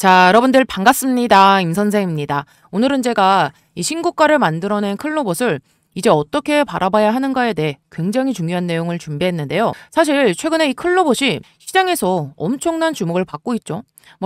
자, 여러분들 반갑습니다. 임선생입니다. 오늘은 제가 이 신고가를 만들어낸 클로봇을 이제 어떻게 바라봐야 하는가에 대해 굉장히 중요한 내용을 준비했는데요. 사실 최근에 이 클로봇이 시장에서 엄청난 주목을 받고 있죠.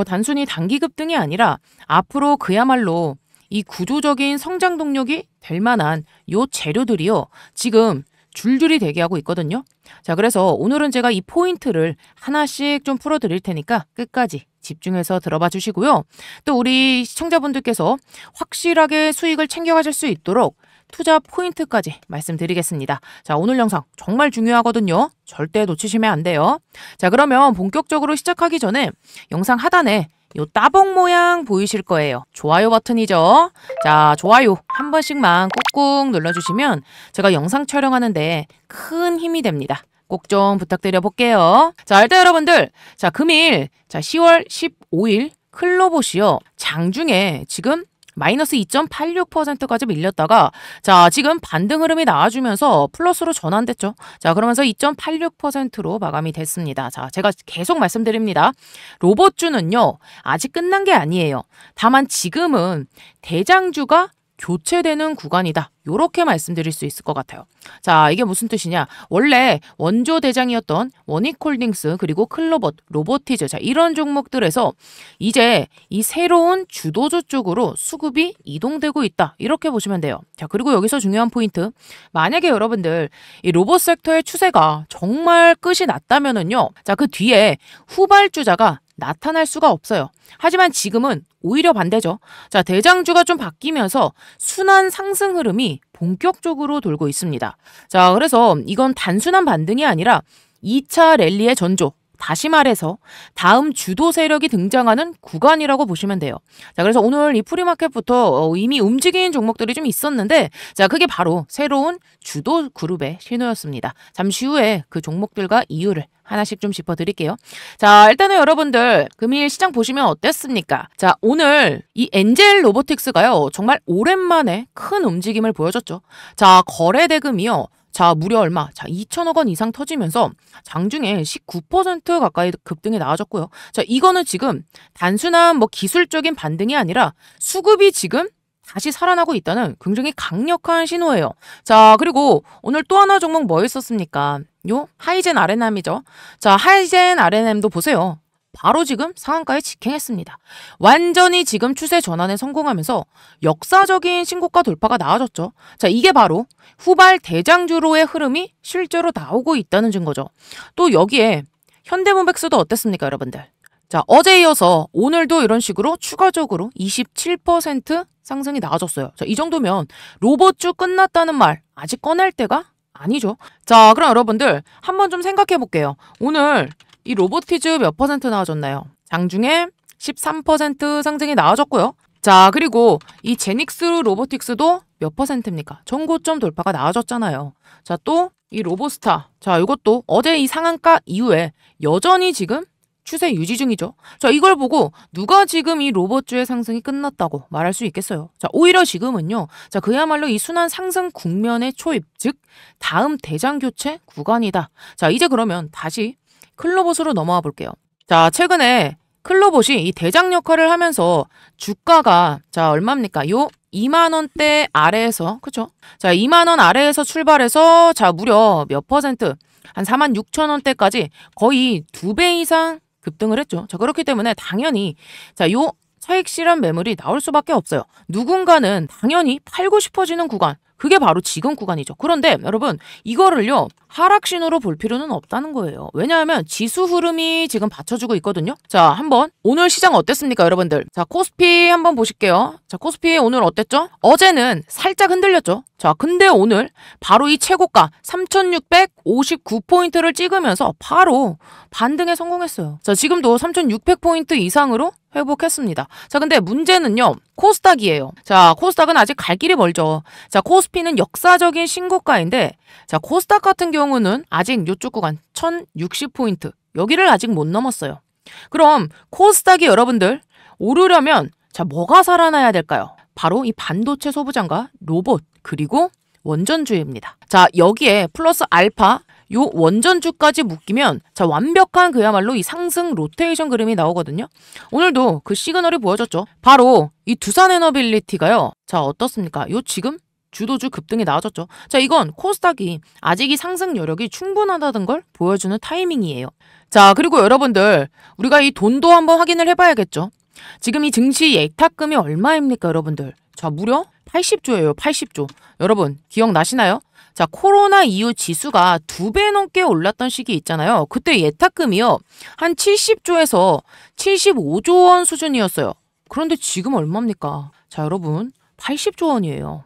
단순히 단기 급등이 아니라 앞으로 그야말로 이 구조적인 성장 동력이 될 만한 요 재료들이요. 지금 줄줄이 대기하고 있거든요. 자, 그래서 오늘은 제가 이 포인트를 하나씩 좀 풀어드릴 테니까 끝까지 집중해서 들어봐 주시고요. 또 우리 시청자분들께서 확실하게 수익을 챙겨가실 수 있도록 투자 포인트까지 말씀드리겠습니다. 자, 오늘 영상 정말 중요하거든요. 절대 놓치시면 안 돼요. 자, 그러면 본격적으로 시작하기 전에 영상 하단에 요 따봉 모양 보이실 거예요. 좋아요 버튼이죠. 자, 좋아요 한 번씩만 꾹꾹 눌러주시면 제가 영상 촬영하는데 큰 힘이 됩니다. 꼭 좀 부탁드려 볼게요. 자, 일단 여러분들, 자, 금일, 자, 10월 15일 클로봇이요. 장중에 지금 마이너스 2.86%까지 밀렸다가 자, 지금 반등 흐름이 나와주면서 플러스로 전환됐죠. 자, 그러면서 2.86%로 마감이 됐습니다. 자, 제가 계속 말씀드립니다. 로봇주는요, 아직 끝난 게 아니에요. 다만 지금은 대장주가 교체되는 구간이다. 요렇게 말씀드릴 수 있을 것 같아요. 자, 이게 무슨 뜻이냐? 원래 원조 대장이었던 원익홀딩스 그리고 클로봇, 로보티즈, 자, 이런 종목들에서 이제 이 새로운 주도주 쪽으로 수급이 이동되고 있다. 이렇게 보시면 돼요. 자, 그리고 여기서 중요한 포인트. 만약에 여러분들 이 로봇 섹터의 추세가 정말 끝이 났다면은요. 자, 그 뒤에 후발주자가 나타날 수가 없어요. 하지만 지금은 오히려 반대죠. 자, 대장주가 좀 바뀌면서 순환 상승 흐름이 본격적으로 돌고 있습니다. 자, 그래서 이건 단순한 반등이 아니라 2차 랠리의 전조, 다시 말해서 다음 주도 세력이 등장하는 구간이라고 보시면 돼요. 자, 그래서 오늘 이 프리마켓부터 이미 움직이는 종목들이 좀 있었는데, 자, 그게 바로 새로운 주도 그룹의 신호였습니다. 잠시 후에 그 종목들과 이유를 하나씩 좀 짚어드릴게요. 자, 일단은 여러분들 금일 시장 보시면 어땠습니까? 자, 오늘 이 엔젤 로보틱스가요, 정말 오랜만에 큰 움직임을 보여줬죠. 자, 거래 대금이요. 자, 무려 얼마? 자, 2천억 원 이상 터지면서 장중에 19% 가까이 급등이 나와졌고요. 자, 이거는 지금 단순한 기술적인 반등이 아니라 수급이 지금 다시 살아나고 있다는 굉장히 강력한 신호예요. 자, 그리고 오늘 또 하나 종목 뭐 있었습니까? 요 하이젠 RNM이죠. 자, 하이젠 RNM도 보세요. 바로 지금 상한가에 직행했습니다. 완전히 지금 추세 전환에 성공하면서 역사적인 신고가 돌파가 나와졌죠. 자, 이게 바로 후발 대장주로의 흐름이 실제로 나오고 있다는 증거죠. 또 여기에 현대모백스도 어땠습니까, 여러분들? 자, 어제 이어서 오늘도 이런 식으로 추가적으로 27% 상승이 나와줬어요. 자, 이 정도면 로봇주 끝났다는 말 아직 꺼낼 때가 아니죠. 자, 그럼 여러분들 한번 좀 생각해 볼게요. 오늘 이 로보티즈 몇 퍼센트 나와줬나요? 장중에 13% 상승이 나와줬고요. 자, 그리고 이 제닉스 로보틱스도 몇 퍼센트입니까? 전고점 돌파가 나와줬잖아요. 자, 또 이 로보스타. 자, 이것도 어제 이 상한가 이후에 여전히 지금 추세 유지 중이죠. 자, 이걸 보고 누가 지금 이 로봇주의 상승이 끝났다고 말할 수 있겠어요. 자, 오히려 지금은요. 자, 그야말로 이 순환 상승 국면의 초입, 즉 다음 대장 교체 구간이다. 자, 이제 그러면 다시 클로봇으로 넘어와 볼게요. 자, 최근에 클로봇이 이 대장 역할을 하면서 주가가 자, 얼마입니까? 요 2만 원대 아래에서, 그쵸? 자, 2만 원 아래에서 출발해서 자, 무려 몇 퍼센트? 한 4만 6천 원대까지 거의 2배 이상 급등을 했죠. 자, 그렇기 때문에 당연히 자, 요 차익 실현 매물이 나올 수밖에 없어요. 누군가는 당연히 팔고 싶어지는 구간. 그게 바로 지금 구간이죠. 그런데 여러분 이거를요 하락 신호로 볼 필요는 없다는 거예요. 왜냐하면 지수 흐름이 지금 받쳐주고 있거든요. 자, 한번 오늘 시장 어땠습니까, 여러분들? 자, 코스피 한번 보실게요. 자, 코스피 오늘 어땠죠? 어제는 살짝 흔들렸죠. 자, 근데 오늘 바로 이 최고가 3,659포인트를 찍으면서 바로 반등에 성공했어요. 자, 지금도 3,600포인트 이상으로 회복했습니다. 자, 근데 문제는요 코스닥이에요. 자, 코스닥은 아직 갈 길이 멀죠. 자, 코스피는 역사적인 신고가인데 자, 코스닥 같은 경우는 아직 요쪽 구간 1,060포인트 여기를 아직 못 넘었어요. 그럼 코스닥이 여러분들 오르려면 자, 뭐가 살아나야 될까요? 바로 이 반도체 소부장과 로봇 그리고 원전주입니다. 자, 여기에 플러스 알파 요 원전주까지 묶이면 자 완벽한 그야말로 이 상승 로테이션 그림이 나오거든요. 오늘도 그 시그널이 보여졌죠. 바로 이 두산에너빌리티가요. 자 어떻습니까? 요 지금 주도주 급등이 나와줬죠. 자 이건 코스닥이 아직 이 상승 여력이 충분하다는 걸 보여주는 타이밍이에요. 자 그리고 여러분들 우리가 이 돈도 한번 확인을 해봐야겠죠. 지금 이 증시 예탁금이 얼마입니까 여러분들? 자 무려 80조예요. 80조. 여러분 기억나시나요? 자 코로나 이후 지수가 2배 넘게 올랐던 시기 있잖아요. 그때 예탁금이요. 한 70조에서 75조 원 수준이었어요. 그런데 지금 얼마입니까? 자 여러분 80조 원이에요.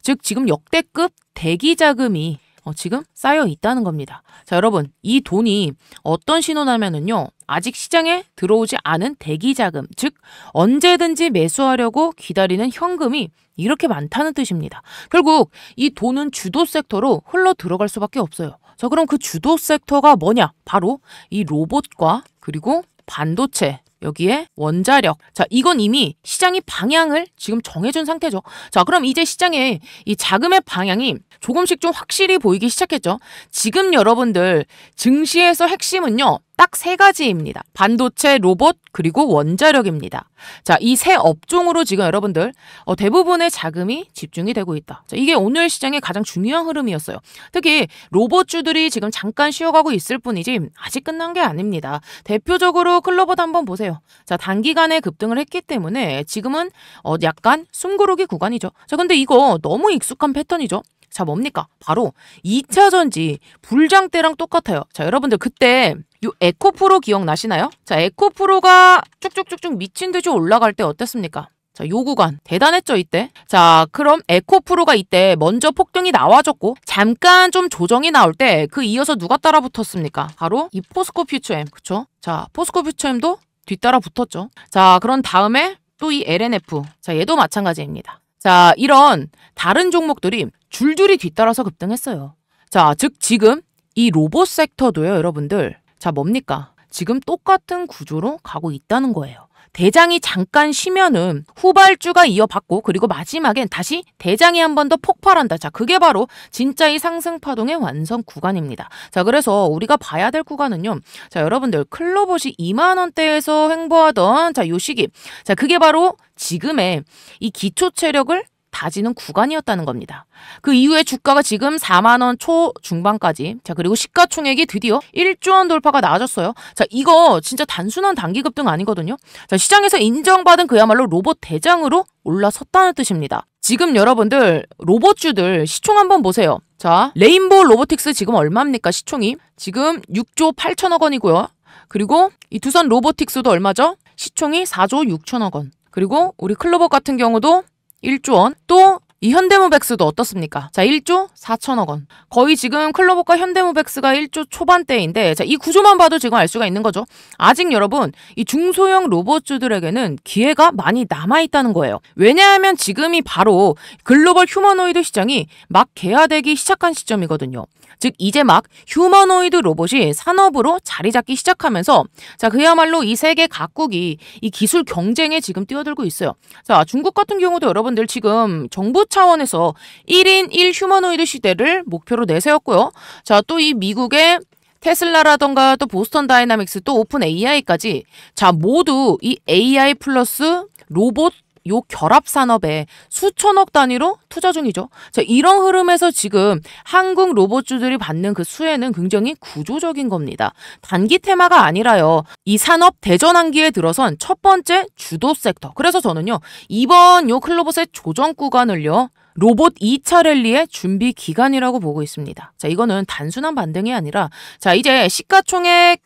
즉 지금 역대급 대기 자금이 지금 쌓여 있다는 겁니다. 자 여러분 이 돈이 어떤 신호냐면은요. 아직 시장에 들어오지 않은 대기 자금, 즉 언제든지 매수하려고 기다리는 현금이 이렇게 많다는 뜻입니다. 결국 이 돈은 주도 섹터로 흘러 들어갈 수밖에 없어요. 자 그럼 그 주도 섹터가 뭐냐? 바로 이 로봇과 그리고 반도체, 여기에 원자력. 자, 이건 이미 시장이 방향을 지금 정해준 상태죠. 자, 그럼 이제 시장에 이 자금의 방향이 조금씩 좀 확실히 보이기 시작했죠. 지금 여러분들 증시에서 핵심은요. 딱 3가지입니다. 반도체, 로봇, 그리고 원자력입니다. 자, 이 세 업종으로 지금 여러분들 대부분의 자금이 집중이 되고 있다. 자, 이게 오늘 시장의 가장 중요한 흐름이었어요. 특히 로봇주들이 지금 잠깐 쉬어가고 있을 뿐이지 아직 끝난 게 아닙니다. 대표적으로 클로버도 한번 보세요. 자, 단기간에 급등을 했기 때문에 지금은 약간 숨고르기 구간이죠. 자, 근데 이거 너무 익숙한 패턴이죠. 자, 뭡니까? 바로 2차 전지 불장 때랑 똑같아요. 자, 여러분들 그때 요 에코프로 기억나시나요? 자, 에코프로가 쭉쭉쭉쭉 미친 듯이 올라갈 때 어땠습니까? 자, 요 구간 대단했죠, 이때. 자, 그럼 에코프로가 이때 먼저 폭등이 나와줬고 잠깐 좀 조정이 나올 때 그 이어서 누가 따라 붙었습니까? 바로 이 포스코 퓨처엠, 그쵸? 자, 포스코 퓨처엠도 뒤따라 붙었죠. 자, 그런 다음에 또 이 LNF. 자, 얘도 마찬가지입니다. 자, 이런 다른 종목들이 줄줄이 뒤따라서 급등했어요. 자, 즉 지금 이 로봇 섹터도요, 여러분들. 자, 뭡니까? 지금 똑같은 구조로 가고 있다는 거예요. 대장이 잠깐 쉬면은 후발주가 이어받고 그리고 마지막엔 다시 대장이 한 번 더 폭발한다. 자, 그게 바로 진짜 이 상승 파동의 완성 구간입니다. 자, 그래서 우리가 봐야 될 구간은요. 자, 여러분들 클로봇이 2만 원대에서 횡보하던 자, 요 시기. 자, 그게 바로 지금의 이 기초 체력을 다지는 구간이었다는 겁니다. 그 이후에 주가가 지금 4만 원 초중반까지. 자, 그리고 시가총액이 드디어 1조 원 돌파가 나아졌어요. 자, 이거 진짜 단순한 단기 급등 아니거든요. 자, 시장에서 인정받은 그야말로 로봇 대장으로 올라섰다는 뜻입니다. 지금 여러분들 로봇주들 시총 한번 보세요. 자, 레인보우 로보틱스 지금 얼마입니까? 시총이 지금 6조 8천억 원이고요. 그리고 이 두산 로보틱스도 얼마죠? 시총이 4조 6천억 원. 그리고 우리 클로버 같은 경우도 1조 원. 또 이 현대모백스도 어떻습니까? 자, 1조 4천억 원. 거의 지금 클로버과 현대모백스가 1조 초반대인데 자, 이 구조만 봐도 지금 알 수가 있는 거죠. 아직 여러분 이 중소형 로봇주들에게는 기회가 많이 남아있다는 거예요. 왜냐하면 지금이 바로 글로벌 휴머노이드 시장이 막 개화되기 시작한 시점이거든요. 즉 이제 막 휴머노이드 로봇이 산업으로 자리 잡기 시작하면서 자, 그야말로 이 세계 각국이 이 기술 경쟁에 지금 뛰어들고 있어요. 자, 중국 같은 경우도 여러분들 지금 정부 차원에서 1인 1 휴머노이드 시대를 목표로 내세웠고요. 자, 또 이 미국의 테슬라라던가 또 보스턴 다이나믹스 또 오픈 AI까지 자, 모두 이 AI 플러스 로봇 요 결합 산업에 수천억 단위로 투자 중이죠. 자, 이런 흐름에서 지금 한국 로봇주들이 받는 그 수혜는 굉장히 구조적인 겁니다. 단기 테마가 아니라요. 이 산업 대전환기에 들어선 첫 번째 주도 섹터. 그래서 저는요. 이번 요 클로봇의 조정 구간을요. 로봇 2차 랠리의 준비 기간이라고 보고 있습니다. 자, 이거는 단순한 반등이 아니라 자, 이제 시가총액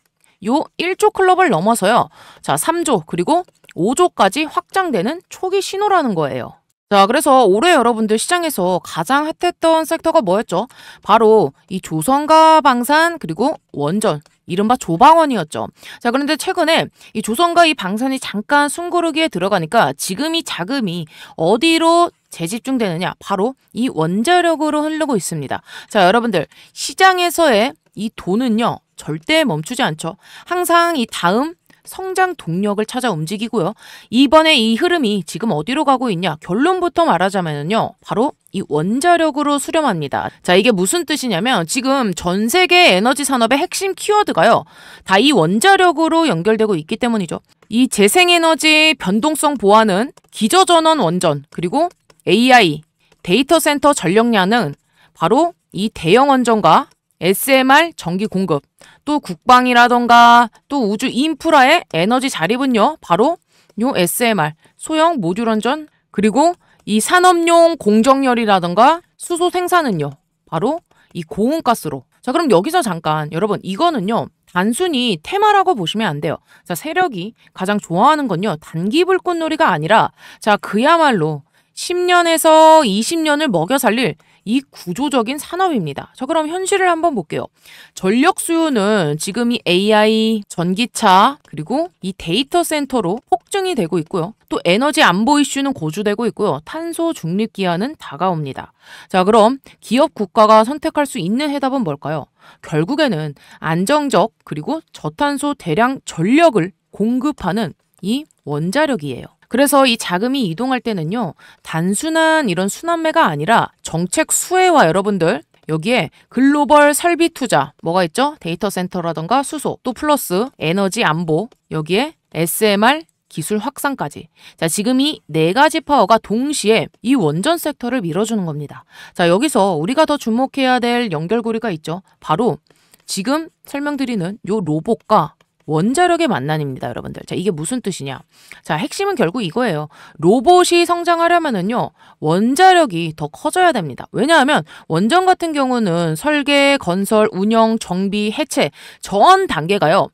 요 1조 클럽을 넘어서요. 자, 3조 그리고 5조까지 확장되는 초기 신호라는 거예요. 자, 그래서 올해 여러분들 시장에서 가장 핫했던 섹터가 뭐였죠? 바로 이 조선과 방산 그리고 원전, 이른바 조방원이었죠. 자, 그런데 최근에 이 조선과 이 방산이 잠깐 숨고르기에 들어가니까 지금 이 자금이 어디로 재집중되느냐? 바로 이 원자력으로 흐르고 있습니다. 자, 여러분들 시장에서의 이 돈은요. 절대 멈추지 않죠. 항상 이 다음 성장 동력을 찾아 움직이고요. 이번에 이 흐름이 지금 어디로 가고 있냐? 결론부터 말하자면요. 바로 이 원자력으로 수렴합니다. 자, 이게 무슨 뜻이냐면 지금 전 세계 에너지 산업의 핵심 키워드가요. 다 이 원자력으로 연결되고 있기 때문이죠. 이 재생에너지 변동성 보완은 기저전원 원전, 그리고 AI, 데이터 센터 전력량은 바로 이 대형 원전과 SMR 전기 공급, 또 국방이라던가 또 우주 인프라의 에너지 자립은요. 바로 요 SMR, 소형 모듈 원전, 그리고 이 산업용 공정열이라던가 수소 생산은요. 바로 이 고온가스로. 자, 그럼 여기서 잠깐 여러분 이거는요. 단순히 테마라고 보시면 안 돼요. 자, 세력이 가장 좋아하는 건요. 단기 불꽃놀이가 아니라 자, 그야말로 10년에서 20년을 먹여 살릴 이 구조적인 산업입니다. 자, 그럼 현실을 한번 볼게요. 전력 수요는 지금 이 AI, 전기차, 그리고 이 데이터 센터로 폭증이 되고 있고요. 또 에너지 안보 이슈는 고조되고 있고요. 탄소 중립 기한은 다가옵니다. 자, 그럼 기업 국가가 선택할 수 있는 해답은 뭘까요? 결국에는 안정적 그리고 저탄소 대량 전력을 공급하는 이 원자력이에요. 그래서 이 자금이 이동할 때는요. 단순한 이런 순환매가 아니라 정책 수혜와 여러분들 여기에 글로벌 설비 투자 뭐가 있죠? 데이터 센터라던가 수소 또 플러스 에너지 안보 여기에 SMR 기술 확산까지. 자, 지금 이 네 가지 파워가 동시에 이 원전 섹터를 밀어주는 겁니다. 자, 여기서 우리가 더 주목해야 될 연결고리가 있죠. 바로 지금 설명드리는 요 로봇과 원자력의 만남입니다, 여러분들. 자, 이게 무슨 뜻이냐? 자, 핵심은 결국 이거예요. 로봇이 성장하려면은요, 원자력이 더 커져야 됩니다. 왜냐하면 원전 같은 경우는 설계, 건설, 운영, 정비, 해체 전 단계가요.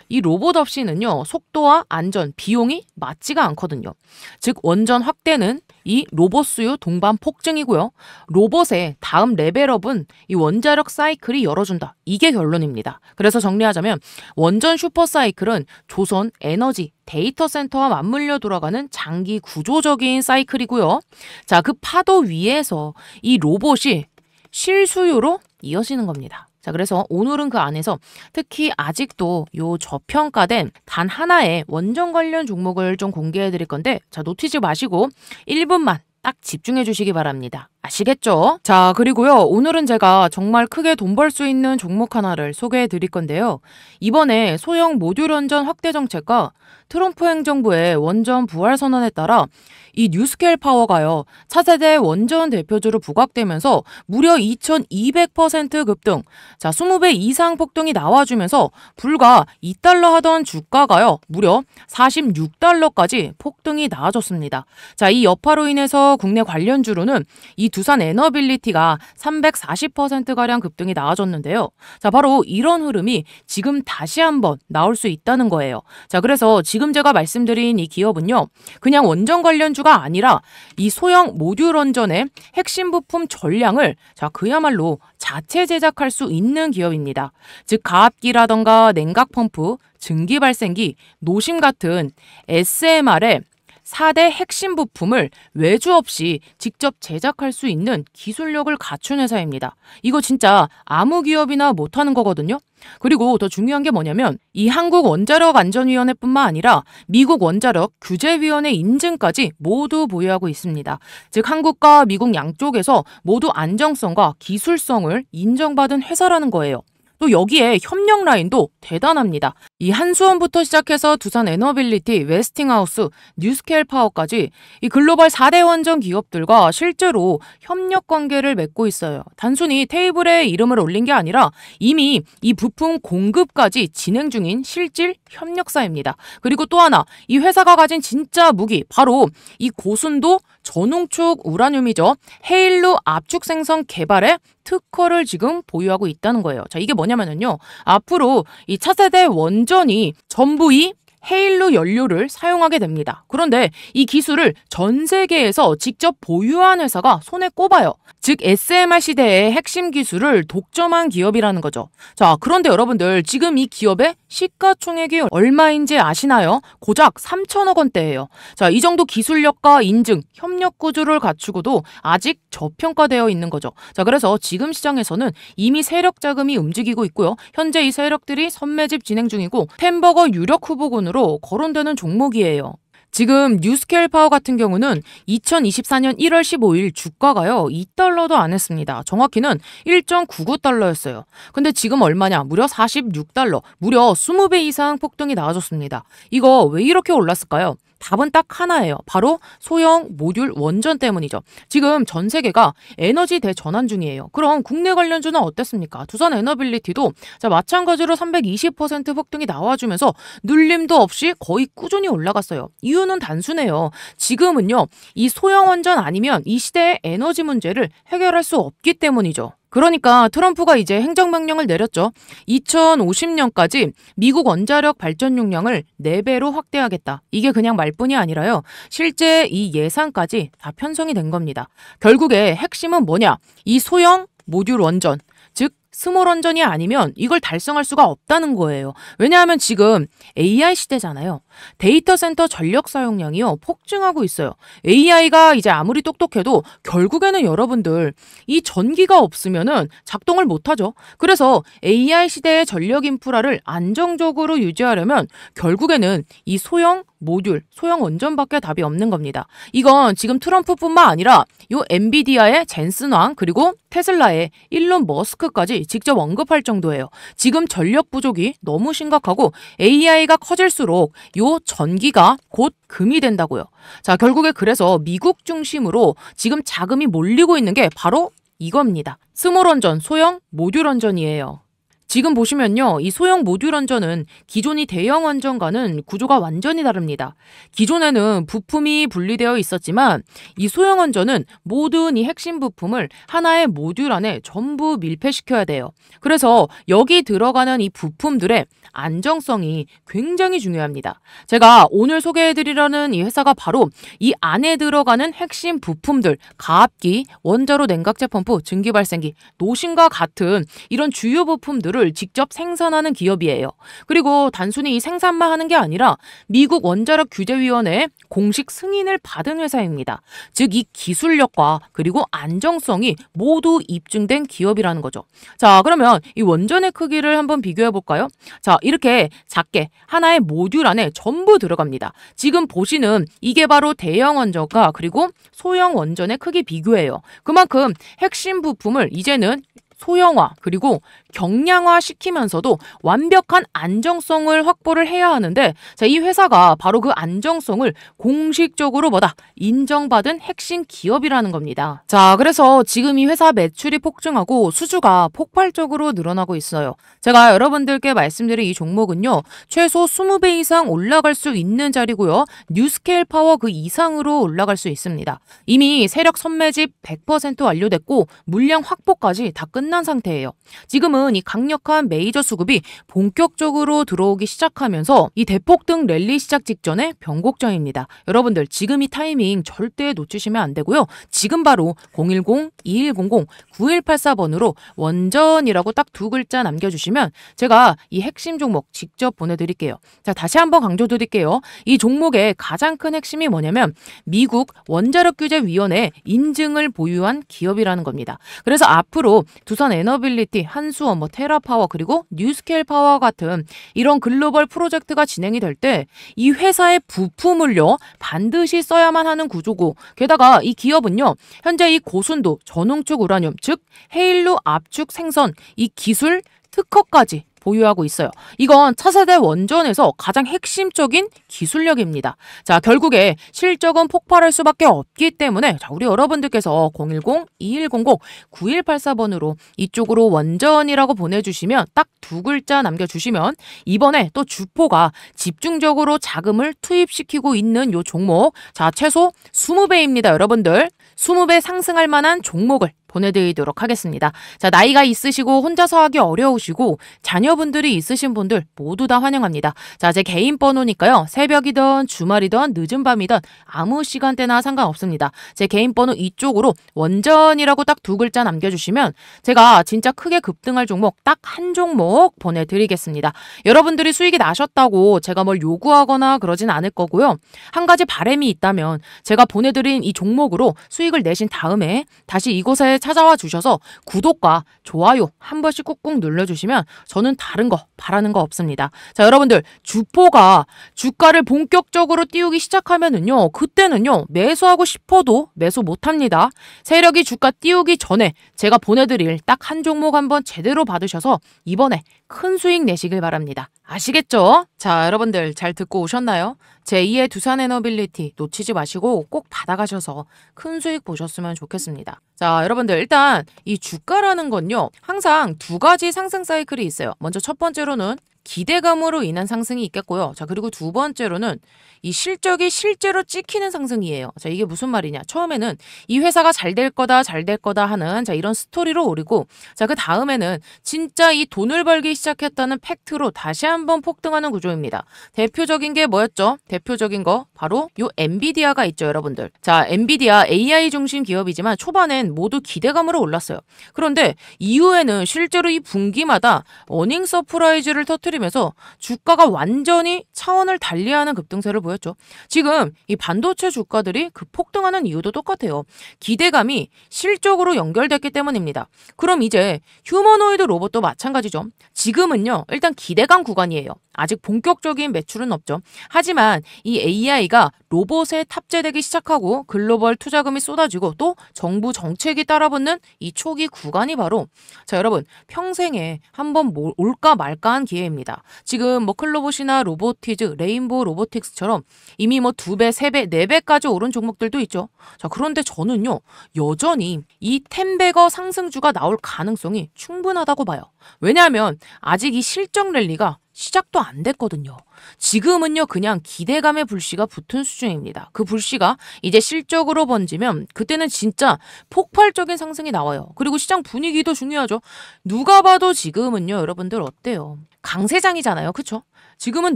이 로봇 없이는요, 속도와 안전, 비용이 맞지가 않거든요. 즉, 원전 확대는 이 로봇 수요 동반 폭증이고요. 로봇의 다음 레벨업은 이 원자력 사이클이 열어준다. 이게 결론입니다. 그래서 정리하자면 원전 슈퍼사이클은 조선 에너지 데이터 센터와 맞물려 돌아가는 장기 구조적인 사이클이고요. 자, 그 파도 위에서 이 로봇이 실수요로 이어지는 겁니다. 자, 그래서 오늘은 그 안에서 특히 아직도 요 저평가된 단 하나의 원전 관련 종목을 좀 공개해 드릴 건데, 자, 놓치지 마시고 1분만 딱 집중해 주시기 바랍니다. 아시겠죠? 자, 그리고요. 오늘은 제가 정말 크게 돈 벌 수 있는 종목 하나를 소개해 드릴 건데요. 이번에 소형 모듈 원전 확대 정책과 트럼프 행정부의 원전 부활 선언에 따라 이 뉴스케일 파워가요. 차세대 원전 대표주로 부각되면서 무려 2200% 급등. 자, 20배 이상 폭등이 나와주면서 불과 2달러 하던 주가가요. 무려 46달러까지 폭등이 나와줬습니다. 자, 이 여파로 인해서 국내 관련주로는 이 두산 에너빌리티가 340%가량 급등이 나와줬는데요. 자, 바로 이런 흐름이 지금 다시 한번 나올 수 있다는 거예요. 자, 그래서 지금 제가 말씀드린 이 기업은요. 그냥 원전 관련주가 아니라 이 소형 모듈 원전의 핵심 부품 전량을 자, 그야말로 자체 제작할 수 있는 기업입니다. 즉, 가압기라던가 냉각 펌프, 증기 발생기, 노심 같은 SMR의 4대 핵심 부품을 외주 없이 직접 제작할 수 있는 기술력을 갖춘 회사입니다. 이거 진짜 아무 기업이나 못하는 거거든요. 그리고 더 중요한 게 뭐냐면 이 한국원자력안전위원회뿐만 아니라 미국 원자력 규제위원회 인증까지 모두 보유하고 있습니다. 즉, 한국과 미국 양쪽에서 모두 안정성과 기술성을 인정받은 회사라는 거예요. 또 여기에 협력 라인도 대단합니다. 이 한수원부터 시작해서 두산 에너빌리티, 웨스팅하우스, 뉴스케일 파워까지 이 글로벌 4대 원전 기업들과 실제로 협력 관계를 맺고 있어요. 단순히 테이블에 이름을 올린 게 아니라 이미 이 부품 공급까지 진행 중인 실질 협력사입니다. 그리고 또 하나, 이 회사가 가진 진짜 무기, 바로 이 고순도 전웅축 우라늄이죠. 헤일루 압축 생성 개발에 특허를 지금 보유하고 있다는 거예요. 자, 이게 뭐냐면요. 앞으로 이 차세대 원전이 전부 이 헤일루 연료를 사용하게 됩니다. 그런데 이 기술을 전 세계에서 직접 보유한 회사가 손에 꼽아요. 즉, SMR 시대의 핵심 기술을 독점한 기업이라는 거죠. 자, 그런데 여러분들 지금 이 기업의 시가총액이 얼마인지 아시나요? 고작 3천억 원대예요. 자, 이 정도 기술력과 인증, 협력 구조를 갖추고도 아직 저평가되어 있는 거죠. 자, 그래서 지금 시장에서는 이미 세력 자금이 움직이고 있고요. 현재 이 세력들이 선매집 진행 중이고 템버거 유력 후보군으로 원전으로 거론되는 종목이에요. 지금 뉴스케일 파워 같은 경우는 2024년 1월 15일 주가가요 2달러도 안 했습니다. 정확히는 1.99달러였어요. 근데 지금 얼마냐? 무려 46달러, 무려 20배 이상 폭등이 나와줬습니다. 이거 왜 이렇게 올랐을까요? 답은 딱 하나예요. 바로 소형 모듈 원전 때문이죠. 지금 전 세계가 에너지 대전환 중이에요. 그럼 국내 관련주는 어땠습니까? 두산 에너빌리티도 마찬가지로 320% 폭등이 나와주면서 눌림도 없이 거의 꾸준히 올라갔어요. 이유는 단순해요. 지금은요, 이 소형 원전 아니면 이 시대의 에너지 문제를 해결할 수 없기 때문이죠. 그러니까 트럼프가 이제 행정명령을 내렸죠. 2050년까지 미국 원자력 발전 용량을 4배로 확대하겠다. 이게 그냥 말뿐이 아니라요. 실제 이 예산까지 다 편성이 된 겁니다. 결국에 핵심은 뭐냐? 이 소형 모듈 원전, 즉 스몰 원전이 아니면 이걸 달성할 수가 없다는 거예요. 왜냐하면 지금 AI 시대잖아요. 데이터 센터 전력 사용량이요 폭증하고 있어요. AI가 이제 아무리 똑똑해도 결국에는 여러분들 이 전기가 없으면은 작동을 못하죠. 그래서 AI 시대의 전력 인프라를 안정적으로 유지하려면 결국에는 이 소형 모듈, 소형 원전밖에 답이 없는 겁니다. 이건 지금 트럼프뿐만 아니라 요 엔비디아의 젠슨 왕 그리고 테슬라의 일론 머스크까지 직접 언급할 정도예요. 지금 전력 부족이 너무 심각하고 AI가 커질수록 요 전기가 곧 금이 된다고요. 자, 결국에 그래서 미국 중심으로 지금 자금이 몰리고 있는 게 바로 이겁니다. 스몰 원전, 소형 모듈 원전이에요. 지금 보시면요. 이 소형 모듈 원전은 기존의 대형 원전과는 구조가 완전히 다릅니다. 기존에는 부품이 분리되어 있었지만 이 소형 원전은 모든 이 핵심 부품을 하나의 모듈 안에 전부 밀폐시켜야 돼요. 그래서 여기 들어가는 이 부품들의 안정성이 굉장히 중요합니다. 제가 오늘 소개해드리려는 이 회사가 바로 이 안에 들어가는 핵심 부품들, 가압기, 원자로 냉각제 펌프, 증기발생기, 노신과 같은 이런 주요 부품들을 직접 생산하는 기업이에요. 그리고 단순히 이 생산만 하는 게 아니라 미국 원자력 규제위원회의 공식 승인을 받은 회사입니다. 즉 이 기술력과 그리고 안정성이 모두 입증된 기업이라는 거죠. 자, 그러면 이 원전의 크기를 한번 비교해 볼까요? 자, 이렇게 작게 하나의 모듈 안에 전부 들어갑니다. 지금 보시는 이게 바로 대형 원전과 그리고 소형 원전의 크기 비교예요. 그만큼 핵심 부품을 이제는 소형화 그리고 경량화 시키면서도 완벽한 안정성을 확보를 해야 하는데 자, 이 회사가 바로 그 안정성을 공식적으로 인정받은 핵심 기업이라는 겁니다. 자, 그래서 지금 이 회사 매출이 폭증하고 수주가 폭발적으로 늘어나고 있어요. 제가 여러분들께 말씀드린 이 종목은요. 최소 20배 이상 올라갈 수 있는 자리고요. 뉴스케일 파워 그 이상으로 올라갈 수 있습니다. 이미 세력 선매집 100% 완료됐고 물량 확보까지 다 끝난 상태예요. 지금은 이 강력한 메이저 수급이 본격적으로 들어오기 시작하면서 이 대폭등 랠리 시작 직전의 변곡점입니다. 여러분들 지금 이 타이밍 절대 놓치시면 안 되고요. 지금 바로 010-2100-9184번으로 원전이라고 딱 2글자 남겨주시면 제가 이 핵심 종목 직접 보내드릴게요. 자, 다시 한번 강조드릴게요. 이 종목의 가장 큰 핵심이 뭐냐면 미국 원자력규제위원회 인증을 보유한 기업이라는 겁니다. 그래서 앞으로 두산 에너빌리티, 한수원, 테라파워 그리고 뉴스케일 파워 같은 이런 글로벌 프로젝트가 진행이 될 때 이 회사의 부품을요 반드시 써야만 하는 구조고 게다가 이 기업은요 현재 이 고순도 전홍축 우라늄 즉 헤일루 압축 생선 이 기술 특허까지 보유하고 있어요. 이건 차세대 원전에서 가장 핵심적인 기술력입니다. 자, 결국에 실적은 폭발할 수밖에 없기 때문에 자, 우리 여러분들께서 010-2100-9184번으로 이쪽으로 원전이라고 보내주시면 딱 2글자 남겨주시면 이번에 또 주포가 집중적으로 자금을 투입시키고 있는 요 종목 자, 최소 20배입니다. 여러분들 20배 상승할 만한 종목을 보내드리도록 하겠습니다. 자, 나이가 있으시고 혼자서 하기 어려우시고 자녀분들이 있으신 분들 모두 다 환영합니다. 자, 제 개인 번호니까요. 새벽이든 주말이든 늦은 밤이든 아무 시간대나 상관없습니다. 제 개인 번호 이쪽으로 원전이라고 딱 2글자 남겨주시면 제가 진짜 크게 급등할 종목 딱 한 종목 보내드리겠습니다. 여러분들이 수익이 나셨다고 제가 뭘 요구하거나 그러진 않을 거고요. 한 가지 바람이 있다면 제가 보내드린 이 종목으로 수익을 내신 다음에 다시 이곳에 찾아와 주셔서 구독과 좋아요 한 번씩 꾹꾹 눌러주시면 저는 다른 거 바라는 거 없습니다. 자, 여러분들 주포가 주가를 본격적으로 띄우기 시작하면은요, 그때는요 매수하고 싶어도 매수 못합니다. 세력이 주가 띄우기 전에 제가 보내드릴 딱 한 종목 한번 제대로 받으셔서 이번에 큰 수익 내시길 바랍니다. 아시겠죠? 자, 여러분들 잘 듣고 오셨나요? 제2의 두산에너빌리티 놓치지 마시고 꼭 받아가셔서 큰 수익 보셨으면 좋겠습니다. 자, 여러분들 일단 이 주가라는 건요, 항상 두 가지 상승 사이클이 있어요. 먼저 첫 번째로는 기대감으로 인한 상승이 있겠고요. 자, 그리고 두 번째로는 이 실적이 실제로 찍히는 상승이에요. 자, 이게 무슨 말이냐. 처음에는 이 회사가 잘 될 거다, 잘 될 거다 하는 자, 이런 스토리로 오르고, 자, 그 다음에는 진짜 이 돈을 벌기 시작했다는 팩트로 다시 한번 폭등하는 구조입니다. 대표적인 게 뭐였죠? 대표적인 거 바로 요 엔비디아가 있죠, 여러분들. 자, 엔비디아 AI 중심 기업이지만 초반엔 모두 기대감으로 올랐어요. 그런데 이후에는 실제로 이 분기마다 어닝 서프라이즈를 터뜨리면서 주가가 완전히 차원을 달리하는 급등세를 보였죠. 지금 이 반도체 주가들이 급폭등하는 이유도 똑같아요. 기대감이 실적으로 연결됐기 때문입니다. 그럼 이제 휴머노이드 로봇도 마찬가지죠. 지금은요, 일단 기대감 구간이에요. 아직 본격적인 매출은 없죠. 하지만 이 AI가 로봇에 탑재되기 시작하고 글로벌 투자금이 쏟아지고 또 정부 정책이 따라붙는 이 초기 구간이 바로, 자, 여러분 평생에 한번 올까 말까한 기회입니다. 지금 뭐 클로봇이나 로보티즈, 레인보우 로보틱스처럼 이미 뭐 2배, 3배, 4배까지 오른 종목들도 있죠. 자, 그런데 저는요, 여전히 이 텐베거 상승주가 나올 가능성이 충분하다고 봐요. 왜냐하면 아직 이 실적 랠리가 시작도 안 됐거든요. 지금은요, 그냥 기대감의 불씨가 붙은 수준입니다. 그 불씨가 이제 실적으로 번지면 그때는 진짜 폭발적인 상승이 나와요. 그리고 시장 분위기도 중요하죠. 누가 봐도 지금은요, 여러분들 어때요? 강세장이잖아요. 그쵸? 지금은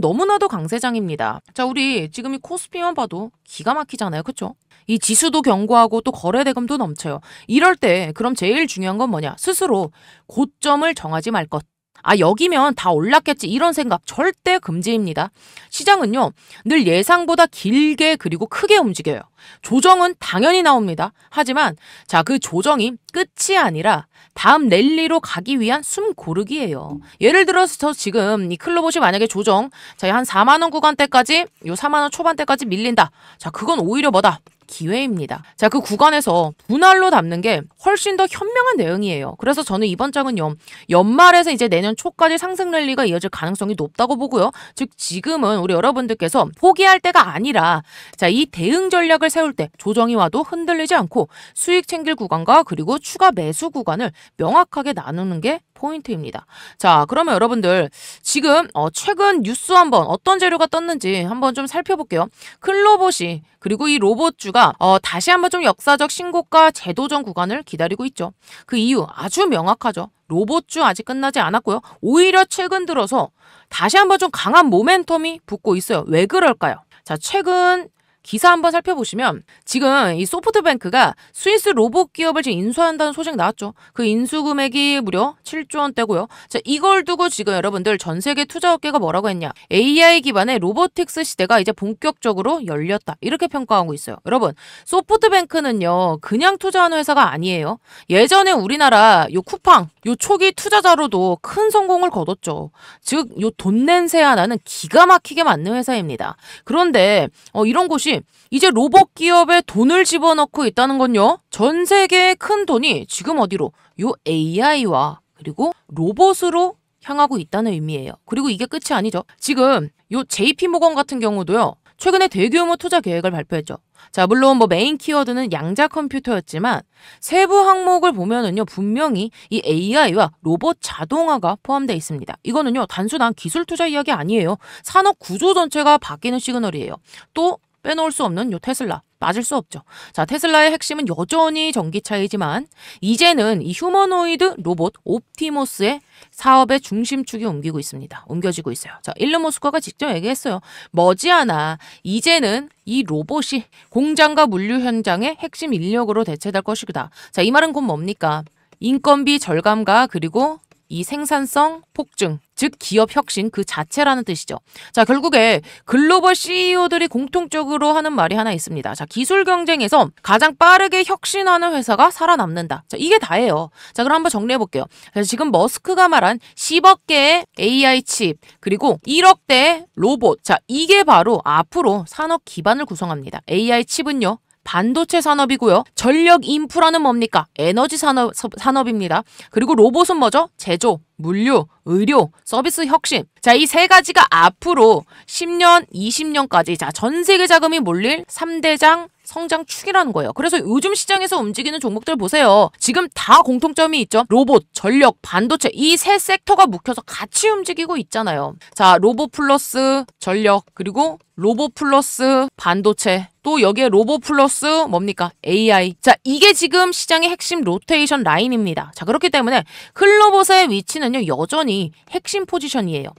너무나도 강세장입니다. 자, 우리 지금 이 코스피만 봐도 기가 막히잖아요. 그쵸? 이 지수도 견고하고 또 거래대금도 넘쳐요. 이럴 때 그럼 제일 중요한 건 뭐냐? 스스로 고점을 정하지 말 것. 아, 여기면 다 올랐겠지, 이런 생각 절대 금지입니다. 시장은요, 늘 예상보다 길게 그리고 크게 움직여요. 조정은 당연히 나옵니다. 하지만 자, 그 조정이 끝이 아니라 다음 랠리로 가기 위한 숨 고르기예요. 예를 들어서 지금 이 클로봇이 만약에 조정, 자, 한 4만 원 구간대까지, 요 4만 원 초반대까지 밀린다. 자, 그건 오히려 뭐다? 기회입니다. 자, 그 구간에서 분할로 담는 게 훨씬 더 현명한 대응이에요. 그래서 저는 이번 장은요, 연말에서 이제 내년 초까지 상승 랠리가 이어질 가능성이 높다고 보고요. 즉 지금은 우리 여러분들께서 포기할 때가 아니라, 자, 이 대응 전략을 세울 때 조정이 와도 흔들리지 않고 수익 챙길 구간과 그리고 추가 매수 구간을 명확하게 나누는 게 포인트입니다. 자, 그러면 여러분들 지금 최근 뉴스 한번 어떤 재료가 떴는지 한번 좀 살펴볼게요. 클로봇이 그리고 이 로봇주가 다시 한번 좀 역사적 신고가 재도전 구간을 기다리고 있죠. 그 이유 아주 명확하죠. 로봇주 아직 끝나지 않았고요. 오히려 최근 들어서 다시 한번 좀 강한 모멘텀이 붙고 있어요. 왜 그럴까요? 자, 최근 기사 한번 살펴보시면 지금 이 소프트뱅크가 스위스 로봇 기업을 지금 인수한다는 소식 나왔죠. 그 인수 금액이 무려 7조 원대고요. 자, 이걸 두고 지금 여러분들 전 세계 투자업계가 뭐라고 했냐. AI 기반의 로보틱스 시대가 이제 본격적으로 열렸다. 이렇게 평가하고 있어요. 여러분, 소프트뱅크는요, 그냥 투자하는 회사가 아니에요. 예전에 우리나라 요 쿠팡, 요 초기 투자자로도 큰 성공을 거뒀죠. 즉, 요 돈 냄새 하나는 기가 막히게 맞는 회사입니다. 그런데 이런 곳이 이제 로봇 기업에 돈을 집어넣고 있다는 건요, 전 세계의 큰 돈이 지금 어디로? 요 AI와 그리고 로봇으로 향하고 있다는 의미예요. 그리고 이게 끝이 아니죠. 지금 요 JP모건 같은 경우도요, 최근에 대규모 투자 계획을 발표했죠. 자, 물론 뭐 메인 키워드는 양자 컴퓨터였지만 세부 항목을 보면은요, 분명히 이 AI와 로봇 자동화가 포함되어 있습니다. 이거는요, 단순한 기술 투자 이야기 아니에요. 산업 구조 전체가 바뀌는 시그널이에요. 또 빼놓을 수 없는 요 테슬라. 빠질 수 없죠. 자, 테슬라의 핵심은 여전히 전기차이지만 이제는 이 휴머노이드 로봇 옵티머스의 사업의 중심축이 옮겨지고 있어요. 자, 일론 머스크가 직접 얘기했어요. 머지않아 이제는 이 로봇이 공장과 물류 현장의 핵심 인력으로 대체될 것이다. 자, 이 말은 곧 뭡니까? 인건비 절감과 그리고 이 생산성 폭증, 즉 기업 혁신 그 자체라는 뜻이죠. 자, 결국에 글로벌 CEO들이 공통적으로 하는 말이 하나 있습니다. 자, 기술 경쟁에서 가장 빠르게 혁신하는 회사가 살아남는다. 자, 이게 다예요. 자, 그럼 한번 정리해 볼게요. 그래서 지금 머스크가 말한 10억 개의 AI 칩, 그리고 1억 대의 로봇. 자, 이게 바로 앞으로 산업 기반을 구성합니다. AI 칩은요, 반도체 산업이고요. 전력 인프라는 뭡니까? 에너지 산업입니다. 그리고 로봇은 뭐죠? 제조, 물류, 의료, 서비스 혁신. 자, 이 세 가지가 앞으로 10년, 20년까지 전 세계 자금이 몰릴 3대장 성장 축이라는 거예요. 그래서 요즘 시장에서 움직이는 종목들 보세요. 지금 다 공통점이 있죠. 로봇, 전력, 반도체 이 세 섹터가 묶여서 같이 움직이고 있잖아요. 자, 로봇 플러스 전력, 그리고 로봇 플러스 반도체, 또 여기에 로봇 플러스 뭡니까? AI. 자, 이게 지금 시장의 핵심 로테이션 라인입니다. 자, 그렇기 때문에 클로봇의 위치는요, 여전히 핵심 포지션이에요.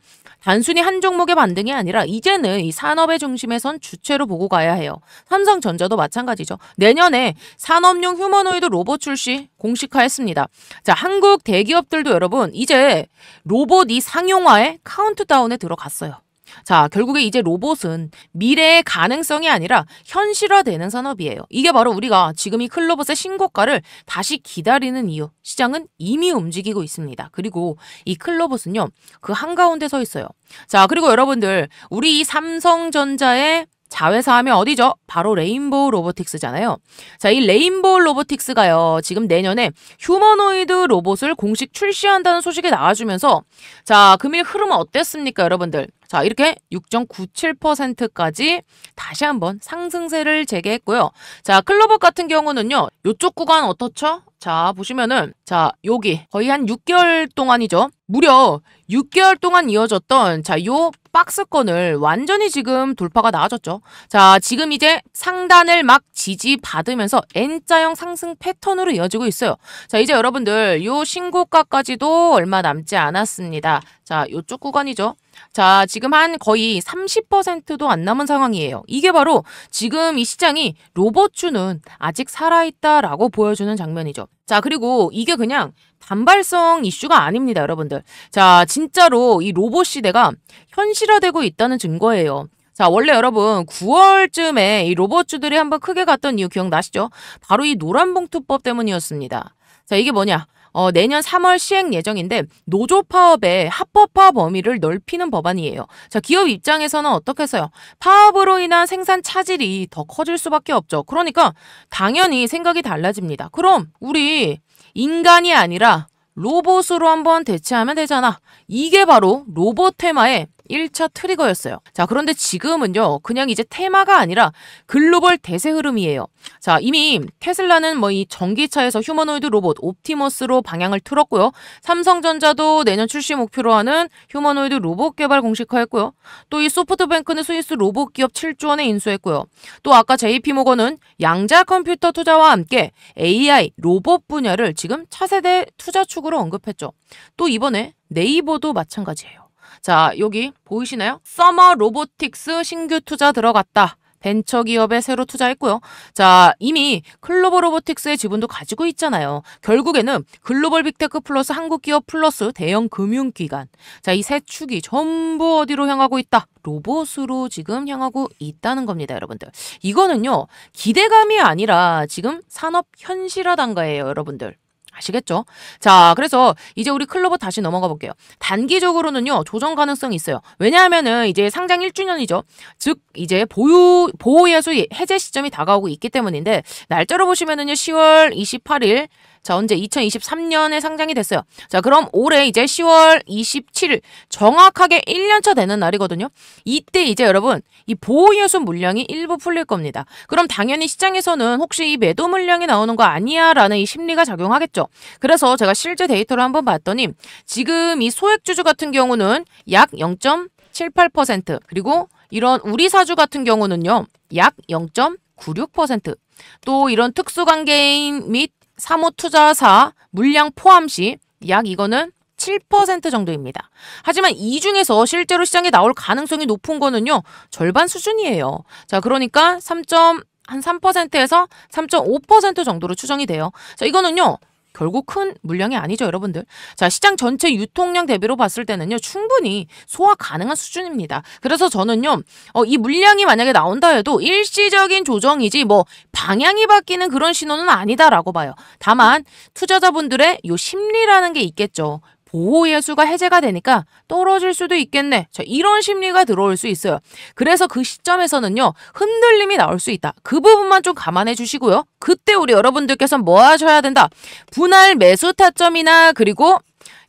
단순히 한 종목의 반등이 아니라 이제는 이 산업의 중심에 선 주체로 보고 가야 해요. 삼성전자도 마찬가지죠. 내년에 산업용 휴머노이드 로봇 출시 공식화했습니다. 자, 한국 대기업들도 여러분 이제 로봇 이 상용화의 카운트다운에 들어갔어요. 자, 결국에 이제 로봇은 미래의 가능성이 아니라 현실화되는 산업이에요. 이게 바로 우리가 지금 이 클로봇의 신고가를 다시 기다리는 이유. 시장은 이미 움직이고 있습니다. 그리고 이 클로봇은요, 그 한가운데 서 있어요. 자, 그리고 여러분들, 우리 이 삼성전자의 자회사 하면 어디죠? 바로 레인보우 로보틱스잖아요. 자, 이 레인보우 로보틱스가요, 지금 내년에 휴머노이드 로봇을 공식 출시한다는 소식이 나와주면서, 자, 금일 흐름은 어땠습니까, 여러분들? 자, 이렇게 6.97%까지 다시 한번 상승세를 재개했고요. 자, 클로봇 같은 경우는요, 요쪽 구간 어떻죠? 자, 보시면은, 자, 여기 거의 한 6개월 동안이죠. 무려 6개월 동안 이어졌던, 자, 요 박스권을 완전히 지금 돌파가 나아졌죠. 자, 지금 이제 상단을 막 지지받으면서 N자형 상승 패턴으로 이어지고 있어요. 자, 이제 여러분들 요 신고가까지도 얼마 남지 않았습니다. 자, 요쪽 구간이죠. 자, 지금 한 거의 30%도 안 남은 상황이에요. 이게 바로 지금 이 시장이 로봇주는 아직 살아있다라고 보여주는 장면이죠. 자, 그리고 이게 그냥 단발성 이슈가 아닙니다, 여러분들. 자, 진짜로 이 로봇 시대가 현실화되고 있다는 증거예요. 자, 원래 여러분 9월쯤에 이 로봇주들이 한번 크게 갔던 이유 기억나시죠? 바로 이 노란봉투법 때문이었습니다. 자, 이게 뭐냐? 내년 3월 시행 예정인데 노조 파업의 합법화 범위를 넓히는 법안이에요. 자, 기업 입장에서는 어떻겠어요? 파업으로 인한 생산 차질이 더 커질 수밖에 없죠. 그러니까 당연히 생각이 달라집니다. 그럼 우리 인간이 아니라 로봇으로 한번 대체하면 되잖아. 이게 바로 로봇 테마의 1차 트리거였어요. 자, 그런데 지금은요, 그냥 이제 테마가 아니라 글로벌 대세 흐름이에요. 자, 이미 테슬라는 뭐 이 전기차에서 휴머노이드 로봇 옵티머스로 방향을 틀었고요. 삼성전자도 내년 출시 목표로 하는 휴머노이드 로봇 개발 공식화했고요. 또 이 소프트뱅크는 스위스 로봇 기업 7조 원에 인수했고요. 또 아까 JP모건은 양자 컴퓨터 투자와 함께 AI 로봇 분야를 지금 차세대 투자축으로 언급했죠. 또 이번에 네이버도 마찬가지예요. 자, 여기 보이시나요? 서머 로보틱스 신규 투자 들어갔다. 벤처기업에 새로 투자했고요. 자, 이미 클로버 로보틱스의 지분도 가지고 있잖아요. 결국에는 글로벌 빅테크 플러스 한국기업 플러스 대형 금융기관. 자, 이 세 축이 전부 어디로 향하고 있다? 로봇으로 지금 향하고 있다는 겁니다, 여러분들. 이거는요, 기대감이 아니라 지금 산업 현실화 단가예요, 여러분들. 아시겠죠? 자, 그래서 이제 우리 클로봇 다시 넘어가 볼게요. 단기적으로는요, 조정 가능성이 있어요. 왜냐하면은 이제 상장 1주년이죠. 즉, 이제 보호예수 해제 시점이 다가오고 있기 때문인데, 날짜로 보시면은요, 10월 28일, 자, 언제 2023년에 상장이 됐어요. 자, 그럼 올해 이제 10월 27일 정확하게 1년차 되는 날이거든요. 이때 이제 여러분 이 보호예수 물량이 일부 풀릴 겁니다. 그럼 당연히 시장에서는 혹시 이 매도 물량이 나오는 거 아니야? 라는 이 심리가 작용하겠죠. 그래서 제가 실제 데이터를 한번 봤더니 지금 이 소액주주 같은 경우는 약 0.78% 그리고 이런 우리 사주 같은 경우는요. 약 0.96% 또 이런 특수관계인 및 사모투자사 물량 포함 시 약 이거는 7% 정도입니다. 하지만 이 중에서 실제로 시장에 나올 가능성이 높은 거는요. 절반 수준이에요. 자, 그러니까 3.3%에서 3.5% 정도로 추정이 돼요. 자, 이거는요. 결국 큰 물량이 아니죠, 여러분들. 자, 시장 전체 유통량 대비로 봤을 때는요, 충분히 소화 가능한 수준입니다. 그래서 저는요, 이 물량이 만약에 나온다 해도 일시적인 조정이지 뭐 방향이 바뀌는 그런 신호는 아니다라고 봐요. 다만 투자자분들의 요 심리라는 게 있겠죠. 보호 예수가 해제가 되니까 떨어질 수도 있겠네. 자, 이런 심리가 들어올 수 있어요. 그래서 그 시점에서는요, 흔들림이 나올 수 있다. 그 부분만 좀 감안해 주시고요. 그때 우리 여러분들께서 뭐 하셔야 된다. 분할 매수 타점이나 그리고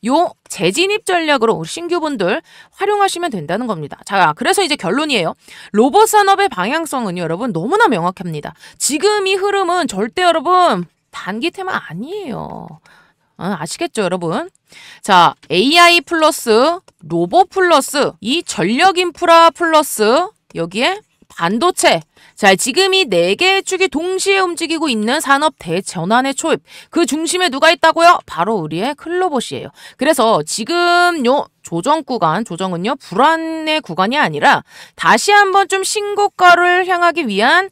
요 재진입 전략으로 우리 신규분들 활용하시면 된다는 겁니다. 자, 그래서 이제 결론이에요. 로봇 산업의 방향성은요, 여러분 너무나 명확합니다. 지금 이 흐름은 절대 여러분 단기 테마 아니에요. 아시겠죠, 여러분? 자, AI 플러스 로봇 플러스 이 전력 인프라 플러스 여기에 반도체. 자, 지금 이 4개의 축이 동시에 움직이고 있는 산업 대전환의 초입. 그 중심에 누가 있다고요? 바로 우리의 클로봇이에요. 그래서 지금 요 조정 구간, 조정은요, 불안의 구간이 아니라 다시 한번 좀 신고가를 향하기 위한,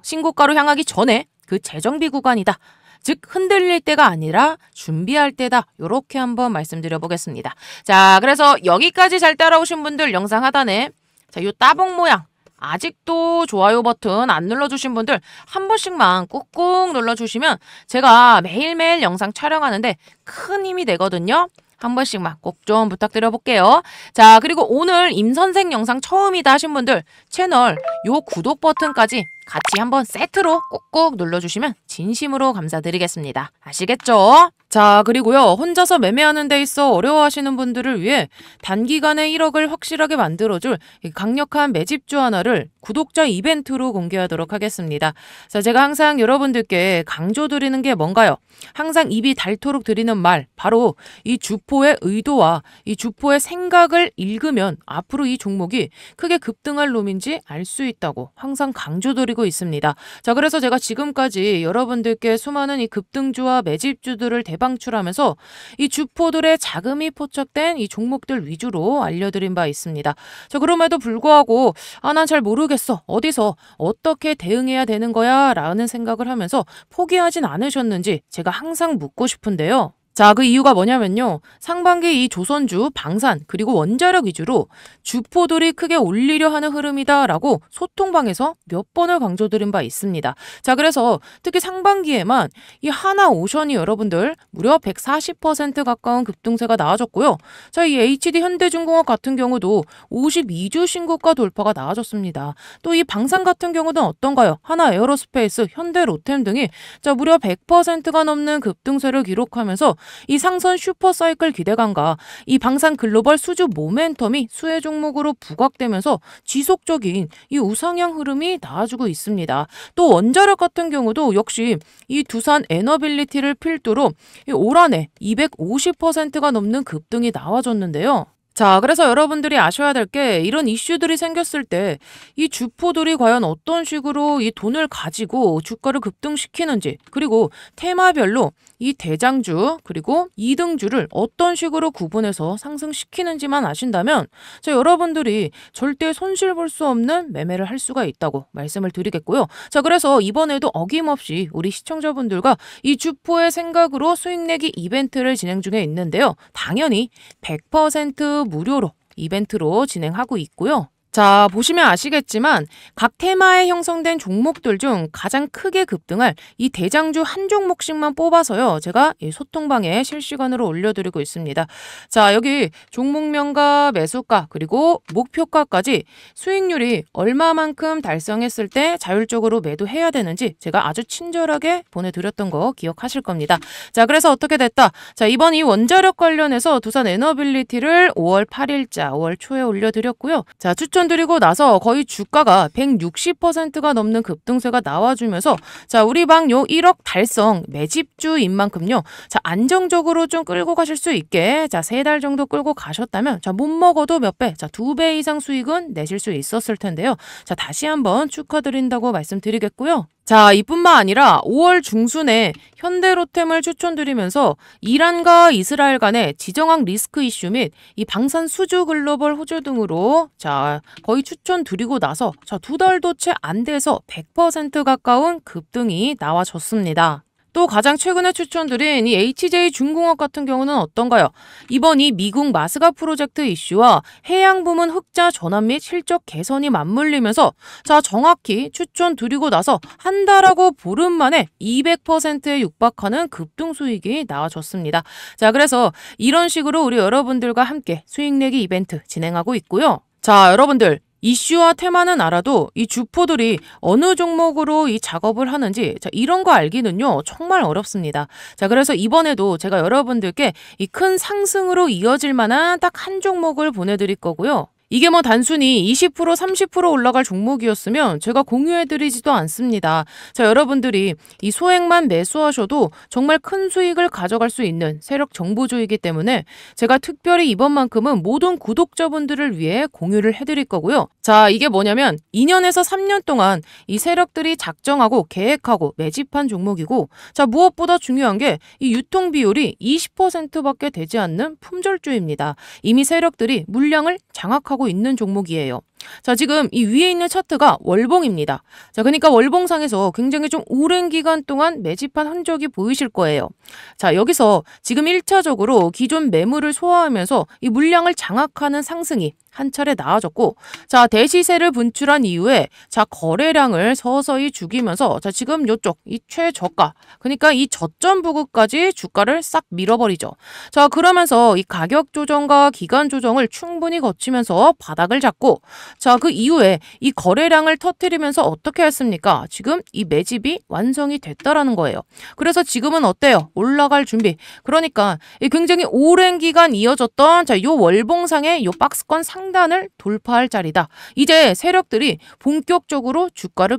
신고가로 향하기 전에 그 재정비 구간이다. 즉 흔들릴 때가 아니라 준비할 때다. 요렇게 한번 말씀드려 보겠습니다. 자, 그래서 여기까지 잘 따라오신 분들 영상 하단에 자, 요 따봉 모양 아직도 좋아요 버튼 안 눌러주신 분들 한 번씩만 꾹꾹 눌러주시면 제가 매일매일 영상 촬영하는데 큰 힘이 되거든요. 한 번씩만 꼭 좀 부탁드려 볼게요. 자, 그리고 오늘 임선생 영상 처음이다 하신 분들 채널 요 구독 버튼까지 같이 한번 세트로 꾹꾹 눌러주시면 진심으로 감사드리겠습니다. 아시겠죠? 자, 그리고요. 혼자서 매매하는 데 있어 어려워하시는 분들을 위해 단기간에 1억을 확실하게 만들어줄 강력한 매집주 하나를 구독자 이벤트로 공개하도록 하겠습니다. 자, 제가 항상 여러분들께 강조드리는 게 뭔가요? 항상 입이 닳도록 드리는 말, 바로 이 주포의 의도와 이 주포의 생각을 읽으면 앞으로 이 종목이 크게 급등할 놈인지 알 수 있다고 항상 강조드리고 있습니다. 자, 그래서 제가 지금까지 여러분들께 수많은 이 급등주와 매집주들을 대방출하면서 이 주포들의 자금이 포착된 이 종목들 위주로 알려드린 바 있습니다. 자, 그럼에도 불구하고 난 잘 모르겠어. 어디서 어떻게 대응해야 되는 거야? 라는 생각을 하면서 포기하진 않으셨는지 제가 항상 묻고 싶은데요. 자, 그 이유가 뭐냐면요. 상반기 이 조선주, 방산, 그리고 원자력 위주로 주포들이 크게 올리려 하는 흐름이다라고 소통방에서 몇 번을 강조드린 바 있습니다. 자, 그래서 특히 상반기에만 이 하나오션이 여러분들 무려 140% 가까운 급등세가 나와줬고요. 자, 이 HD 현대중공업 같은 경우도 52주 신고가 돌파가 나와줬습니다. 또 이 방산 같은 경우는 어떤가요? 하나 에어로스페이스, 현대 로템 등이 자, 무려 100%가 넘는 급등세를 기록하면서 이 상선 슈퍼사이클 기대감과 이 방산 글로벌 수주 모멘텀이 수혜 종목으로 부각되면서 지속적인 이 우상향 흐름이 나와주고 있습니다. 또 원자력 같은 경우도 역시 이 두산 에너빌리티를 필두로 올 한해 250%가 넘는 급등이 나와줬는데요. 자, 그래서 여러분들이 아셔야 될 게 이런 이슈들이 생겼을 때 이 주포들이 과연 어떤 식으로 이 돈을 가지고 주가를 급등시키는지, 그리고 테마별로 이 대장주 그리고 2등주를 어떤 식으로 구분해서 상승시키는지만 아신다면 자, 여러분들이 절대 손실 볼 수 없는 매매를 할 수가 있다고 말씀을 드리겠고요. 자, 그래서 이번에도 어김없이 우리 시청자분들과 이 주포의 생각으로 수익 내기 이벤트를 진행 중에 있는데요. 당연히 100% 무료로 이벤트로 진행하고 있고요. 자, 보시면 아시겠지만 각 테마에 형성된 종목들 중 가장 크게 급등할 이 대장주 한 종목씩만 뽑아서요. 제가 이 소통방에 실시간으로 올려드리고 있습니다. 자, 여기 종목명과 매수가 그리고 목표가까지 수익률이 얼마만큼 달성했을 때 자율적으로 매도해야 되는지 제가 아주 친절하게 보내드렸던 거 기억하실 겁니다. 자, 그래서 어떻게 됐다? 자, 이번 이 원자력 관련해서 두산 에너빌리티를 5월 8일자 5월 초에 올려드렸고요. 자, 추천드리고 나서 거의 주가가 160%가 넘는 급등세가 나와주면서 자, 우리 방 요 1억 달성 매집주인 만큼요. 자, 안정적으로 좀 끌고 가실 수 있게 자, 3달 정도 끌고 가셨다면 자, 못 먹어도 몇 배, 자, 2배 이상 수익은 내실 수 있었을 텐데요. 자, 다시 한번 축하드린다고 말씀드리겠고요. 자, 이뿐만 아니라 5월 중순에 현대로템을 추천드리면서 이란과 이스라엘 간의 지정학 리스크 이슈 및 이 방산 수주 글로벌 호조 등으로 자, 거의 추천드리고 나서 자, 2달도 채 안 돼서 100% 가까운 급등이 나와줬습니다. 또 가장 최근에 추천드린 이 HJ중공업 같은 경우는 어떤가요? 이번 이 미국 마스가 프로젝트 이슈와 해양 부문 흑자 전환 및 실적 개선이 맞물리면서 자 정확히 추천드리고 나서 한 달하고 보름 만에 200%에 육박하는 급등 수익이 나와줬습니다. 자 그래서 이런 식으로 우리 여러분들과 함께 수익 내기 이벤트 진행하고 있고요. 자 여러분들 이슈와 테마는 알아도 이 주포들이 어느 종목으로 이 작업을 하는지 자 이런 거 알기는요 정말 어렵습니다. 자 그래서 이번에도 제가 여러분들께 이 큰 상승으로 이어질 만한 딱 한 종목을 보내드릴 거고요. 이게 뭐 단순히 20% 30% 올라갈 종목이었으면 제가 공유해드리지도 않습니다. 자 여러분들이 이 소액만 매수하셔도 정말 큰 수익을 가져갈 수 있는 세력 정보주이기 때문에 제가 특별히 이번만큼은 모든 구독자분들을 위해 공유를 해드릴 거고요. 자 이게 뭐냐면 2년에서 3년 동안 이 세력들이 작정하고 계획하고 매집한 종목이고 자 무엇보다 중요한 게 이 유통 비율이 20%밖에 되지 않는 품절주입니다. 이미 세력들이 물량을 장악하고 있는 종목이에요. 자 지금 이 위에 있는 차트가 월봉입니다. 자 그러니까 월봉상에서 굉장히 좀 오랜 기간 동안 매집한 흔적이 보이실 거예요. 자 여기서 지금 1차적으로 기존 매물을 소화하면서 이 물량을 장악하는 상승이 한 차례 나아졌고 자 대시세를 분출한 이후에 자 거래량을 서서히 죽이면서 자 지금 요쪽 이 최저가 그러니까 이 저점 부근까지 주가를 싹 밀어버리죠. 자 그러면서 이 가격 조정과 기간 조정을 충분히 거치면서 바닥을 잡고 자 그 이후에 이 거래량을 터뜨리면서 어떻게 했습니까? 지금 이 매집이 완성이 됐다라는 거예요. 그래서 지금은 어때요? 올라갈 준비. 그러니까 이 굉장히 오랜 기간 이어졌던 자 요 월봉상의 요 박스권 상단을 돌파할 자리다. 이제 세력들이 본격적으로 주가를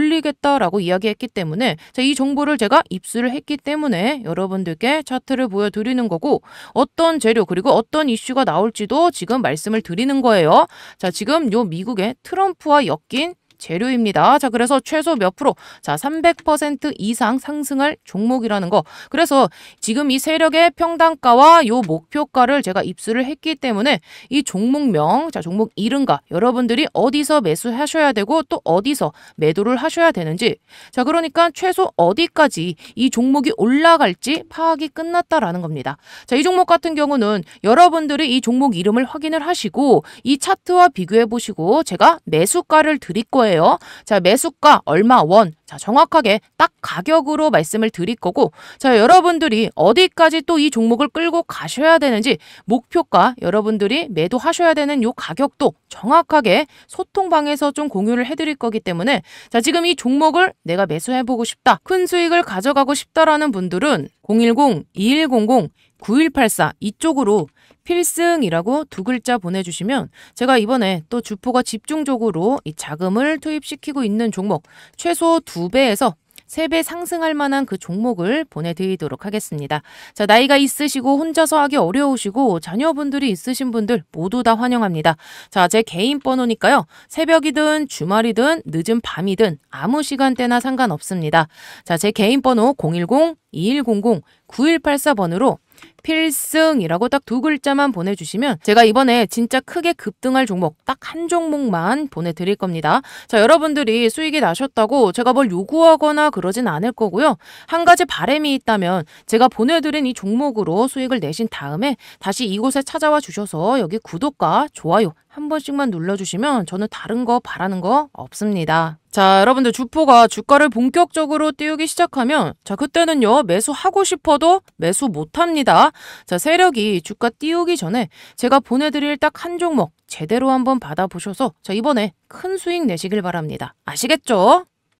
끌어올리겠다라고 이야기했기 때문에 자, 이 정보를 제가 입수를 했기 때문에 여러분들께 차트를 보여드리는 거고 어떤 재료 그리고 어떤 이슈가 나올지도 지금 말씀을 드리는 거예요. 자 지금 요 미국의 트럼프와 엮인 재료입니다. 자 그래서 최소 몇 프로? 자 300% 이상 상승할 종목이라는 거. 그래서 지금 이 세력의 평단가와 요 목표가를 제가 입수를 했기 때문에 이 종목명, 자 종목 이름과 여러분들이 어디서 매수하셔야 되고 또 어디서 매도를 하셔야 되는지 자 그러니까 최소 어디까지 이 종목이 올라갈지 파악이 끝났다라는 겁니다. 자 이 종목 같은 경우는 여러분들이 이 종목 이름을 확인을 하시고 이 차트와 비교해 보시고 제가 매수가를 드릴 거예요. 자 매수가 얼마 원 자 정확하게 딱 가격으로 말씀을 드릴 거고 자 여러분들이 어디까지 또 이 종목을 끌고 가셔야 되는지 목표가 여러분들이 매도하셔야 되는 요 가격도 정확하게 소통방에서 좀 공유를 해드릴 거기 때문에 자 지금 이 종목을 내가 매수해보고 싶다 큰 수익을 가져가고 싶다라는 분들은 010-2100-9184 이쪽으로 필승이라고 두 글자 보내주시면 제가 이번에 또 주포가 집중적으로 이 자금을 투입시키고 있는 종목 최소 2배에서 3배 상승할 만한 그 종목을 보내드리도록 하겠습니다. 자, 나이가 있으시고 혼자서 하기 어려우시고 자녀분들이 있으신 분들 모두 다 환영합니다. 자, 제 개인 번호니까요. 새벽이든 주말이든 늦은 밤이든 아무 시간대나 상관없습니다. 자, 제 개인 번호 010-2100-9184번으로 필승이라고 딱 두 글자만 보내주시면 제가 이번에 진짜 크게 급등할 종목 딱 한 종목만 보내드릴 겁니다. 자 여러분들이 수익이 나셨다고 제가 뭘 요구하거나 그러진 않을 거고요. 한 가지 바람이 있다면 제가 보내드린 이 종목으로 수익을 내신 다음에 다시 이곳에 찾아와 주셔서 여기 구독과 좋아요 한 번씩만 눌러주시면 저는 다른 거 바라는 거 없습니다. 자 여러분들 주포가 주가를 본격적으로 띄우기 시작하면 자 그때는요 매수하고 싶어도 매수 못합니다. 자 세력이 주가 띄우기 전에 제가 보내드릴 딱 한 종목 제대로 한번 받아보셔서 자 이번에 큰 수익 내시길 바랍니다. 아시겠죠?